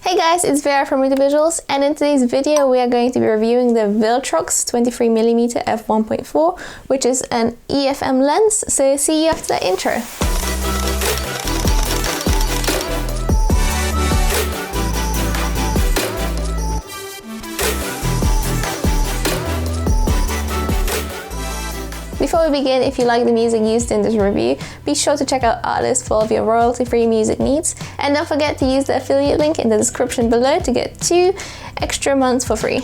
Hey guys, it's Vera from Rudy Visuals, and in today's video we are going to be reviewing the Viltrox 23mm f1.4, which is an EF-M lens, so see you after the intro. Before we begin, if you like the music used in this review, be sure to check out Artlist for all of your royalty-free music needs, and don't forget to use the affiliate link in the description below to get 2 extra months for free.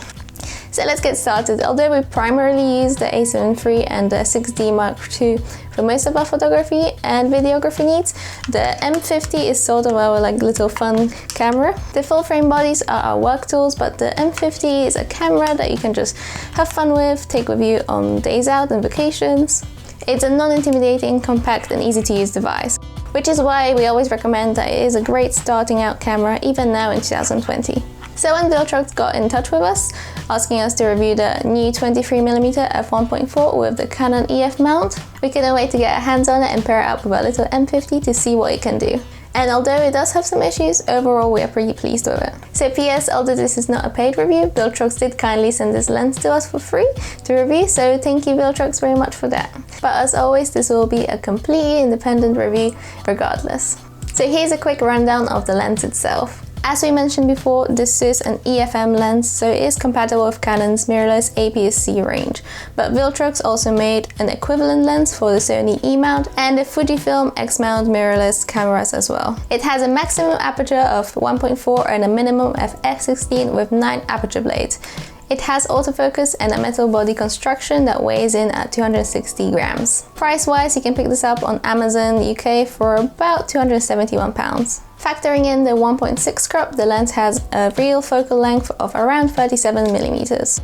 So let's get started. Although we primarily use the A7 III and the 6D Mark II for most of our photography and videography needs, the M50 is sort of our little fun camera. The full frame bodies are our work tools, but the M50 is a camera that you can just have fun with, take with you on days out and vacations. It's a non-intimidating, compact and easy to use device, which is why we always recommend that it is a great starting out camera even now in 2020. So when Viltrox got in touch with us, asking us to review the new 23mm f1.4 with the Canon EF mount, we couldn't wait to get our hands on it and pair it up with our little M50 to see what it can do. And although it does have some issues, overall we are pretty pleased with it. So PS, although this is not a paid review, Viltrox did kindly send this lens to us for free to review, so thank you Viltrox very much for that. But as always, this will be a completely independent review regardless. So here's a quick rundown of the lens itself. As we mentioned before, this is an EF-M lens, so it is compatible with Canon's mirrorless APS-C range. But Viltrox also made an equivalent lens for the Sony E-mount and the Fujifilm X-mount mirrorless cameras as well. It has a maximum aperture of 1.4 and a minimum of f16 with 9 aperture blades. It has autofocus and a metal body construction that weighs in at 260 grams. Price-wise, you can pick this up on Amazon UK for about £271. Factoring in the 1.6 crop, the lens has a real focal length of around 37mm.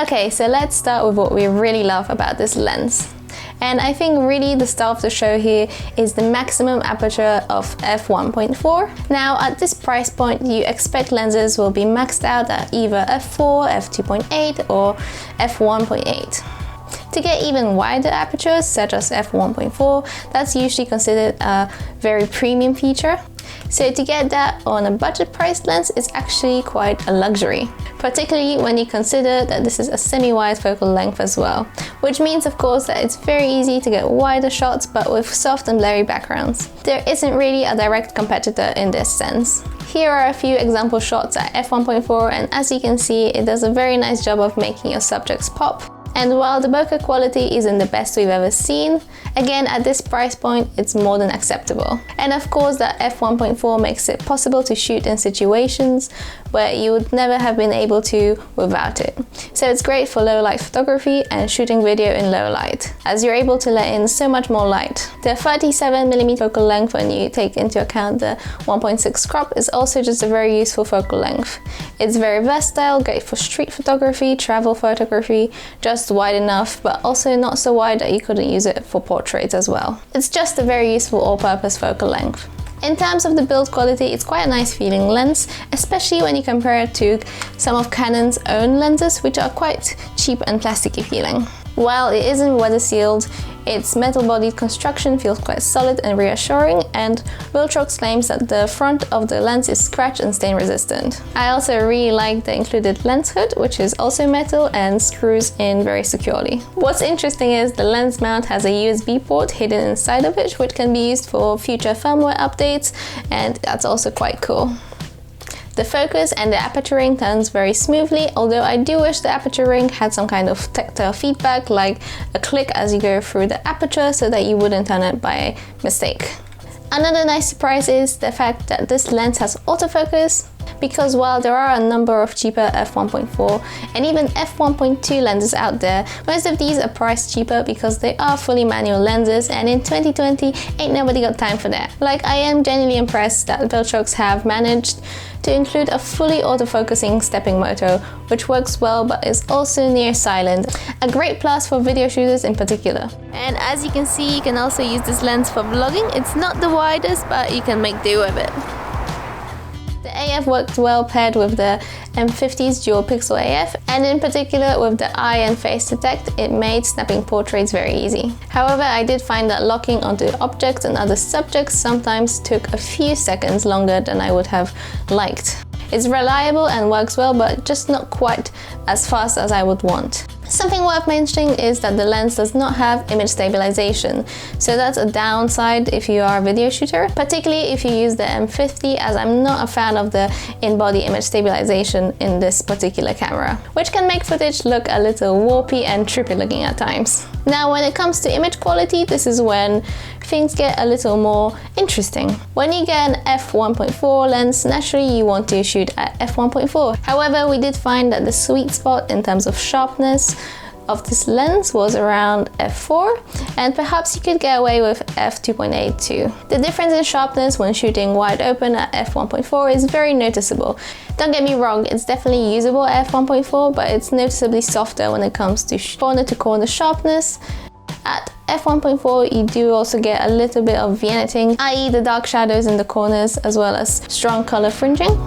Okay, so let's start with what we really love about this lens. And I think really the star of the show here is the maximum aperture of f1.4. Now at this price point you expect lenses will be maxed out at either f4, f2.8 or f1.8. To get even wider apertures such as f1.4, that's usually considered a very premium feature. So to get that on a budget priced lens is actually quite a luxury, particularly when you consider that this is a semi-wide focal length as well, which means of course that it's very easy to get wider shots but with soft and blurry backgrounds. There isn't really a direct competitor in this sense. Here are a few example shots at f1.4, and as you can see, it does a very nice job of making your subjects pop. And while the bokeh quality isn't the best we've ever seen, again at this price point it's more than acceptable. And of course that f1.4 makes it possible to shoot in situations where you would never have been able to without it. So it's great for low light photography and shooting video in low light, as you're able to let in so much more light. The 37mm focal length, when you take into account the 1.6 crop, is also just a very useful focal length. It's very versatile, great for street photography, travel photography, just wide enough but also not so wide that you couldn't use it for portraits as well. It's just a very useful all-purpose focal length. In terms of the build quality, it's quite a nice feeling lens, especially when you compare it to some of Canon's own lenses, which are quite cheap and plasticky feeling. While it isn't weather sealed, its metal-bodied construction feels quite solid and reassuring, and Viltrox claims that the front of the lens is scratch and stain resistant. I also really like the included lens hood, which is also metal and screws in very securely. What's interesting is the lens mount has a USB port hidden inside of it, which can be used for future firmware updates, and that's also quite cool. The focus and the aperture ring turns very smoothly, although I do wish the aperture ring had some kind of tactile feedback, like a click as you go through the aperture so that you wouldn't turn it by mistake. Another nice surprise is the fact that this lens has autofocus, because while there are a number of cheaper f1.4 and even f1.2 lenses out there, most of these are priced cheaper because they are fully manual lenses, and in 2020 ain't nobody got time for that. I am genuinely impressed that Viltrox have managed to include a fully autofocusing stepping motor, which works well but is also near silent. A great plus for video shooters in particular. And as you can see, you can also use this lens for vlogging. It's not the widest, but you can make do with it. The AF worked well paired with the M50's dual pixel AF, and in particular with the eye and face detect, it made snapping portraits very easy. However, I did find that locking onto objects and other subjects sometimes took a few seconds longer than I would have liked. It's reliable and works well, but just not quite as fast as I would want. Something worth mentioning is that the lens does not have image stabilization, so that's a downside if you are a video shooter, particularly if you use the M50, as I'm not a fan of the in-body image stabilization in this particular camera, which can make footage look a little warpy and trippy looking at times. Now, when it comes to image quality, this is when things get a little more interesting. When you get an f1.4 lens, naturally you want to shoot at f1.4. However, we did find that the sweet spot in terms of sharpness of this lens was around f4, and perhaps you could get away with f2.8 too. The difference in sharpness when shooting wide open at f1.4 is very noticeable. Don't get me wrong, it's definitely usable at f1.4, but it's noticeably softer when it comes to corner to corner sharpness. At f1.4 you do also get a little bit of vignetting, i.e. the dark shadows in the corners as well as strong color fringing.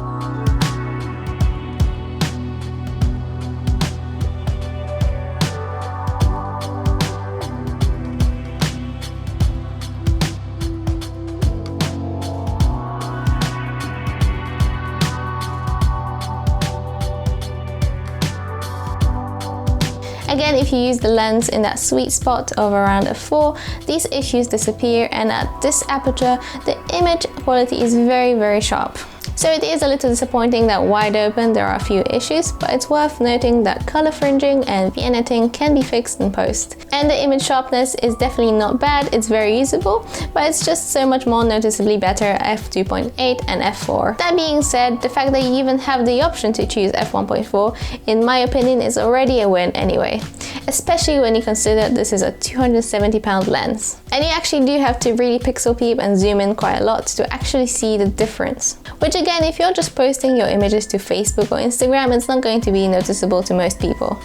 Again, if you use the lens in that sweet spot of around f4, these issues disappear, and at this aperture, the image quality is very, very sharp. So it is a little disappointing that wide open there are a few issues, but it's worth noting that color fringing and vignetting can be fixed in post. And the image sharpness is definitely not bad, it's very usable, but it's just so much more noticeably better at f2.8 and f4. That being said, the fact that you even have the option to choose f1.4, in my opinion, is already a win anyway. Especially when you consider this is a 270-pound lens. And you actually do have to really pixel peep and zoom in quite a lot to actually see the difference. Which again, if you're just posting your images to Facebook or Instagram, it's not going to be noticeable to most people.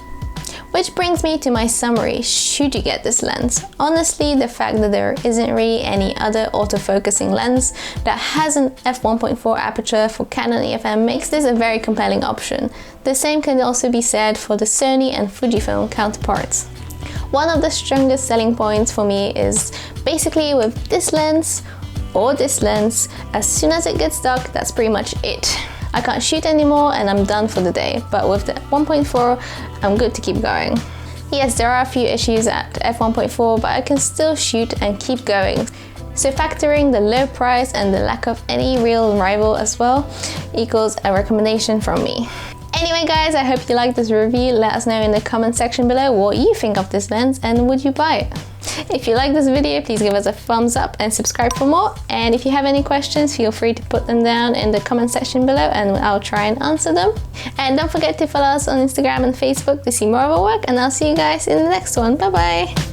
Which brings me to my summary. Should you get this lens? Honestly, the fact that there isn't really any other autofocusing lens that has an f1.4 aperture for Canon EF-M makes this a very compelling option. The same can also be said for the Sony and Fujifilm counterparts. One of the strongest selling points for me is basically with this lens or this lens, as soon as it gets dark, that's pretty much it. I can't shoot anymore and I'm done for the day, but with the 1.4, I'm good to keep going. Yes, there are a few issues at f1.4, but I can still shoot and keep going. So factoring the low price and the lack of any real rival as well equals a recommendation from me. Anyway guys, I hope you liked this review. Let us know in the comment section below what you think of this lens and would you buy it? If you like this video, please give us a thumbs up and subscribe for more. And if you have any questions, feel free to put them down in the comment section below and I'll try and answer them. And don't forget to follow us on Instagram and Facebook to see more of our work, and I'll see you guys in the next one. Bye bye!